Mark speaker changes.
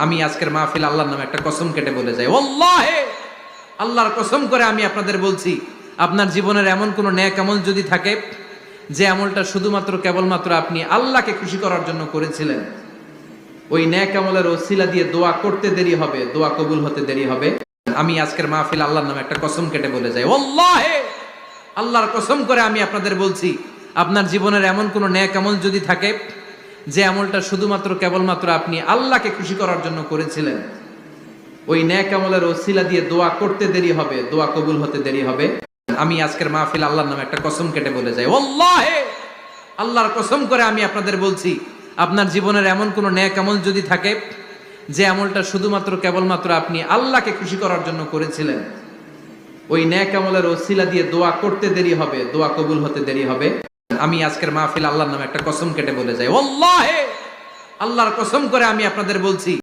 Speaker 1: আমি আজকের মাহফিল আল্লাহর নামে একটা কসম কেটে বলে যাই, ওয়াল্লাহি আল্লাহর কসম করে আমি আপনাদের বলছি, আপনার জীবনের এমন কোন নেক আমল যদি থাকে যে আমলটা শুধুমাত্র কেবলমাত্র আপনি আল্লাহকে খুশি করার জন্য করেছিলেন, ওই নেক আমলের ওসিলা দিয়ে দোয়া করতে দেরি হবে, দোয়া কবুল হতে দেরি হবে। আমি আজকের মাহফিল আল্লাহর নামে একটা কসম কেটে বলে যাই, ওয়াল্লাহি আল্লাহর কসম করে আমি আপনাদের বলছি, আপনার জীবনের এমন কোন নেক আমল যদি থাকে যে আমলটা শুধুমাত্র কেবলমাত্র আপনি আল্লাহকে খুশি করার জন্য করেছিলেন, ওই নেক আমলের ওসিলা দিয়ে দোয়া করতে দেরি হবে, দোয়া কবুল হতে দেরি হবে। আমি আজকের মাহফিল আল্লাহর নামে একটা কসম কেটে বলে যাই, ওয়াল্লাহি আল্লাহর কসম করে আমি আপনাদের বলছি, আপনার জীবনের এমন কোন নেক আমল যদি থাকে যে আমলটা শুধুমাত্র কেবলমাত্র আপনি আল্লাহকে খুশি করার জন্য করেছিলেন, ওই নেক আমলের ওসিলা দিয়ে দোয়া করতে দেরি হবে, দোয়া কবুল হতে দেরি হবে। আমি আজকের মাহফিল আল্লাহর নামে একটা কসম কেটে বলে যাই, ওয়াল্লাহি আল্লাহর কসম করে আমি আপনাদের বলছি,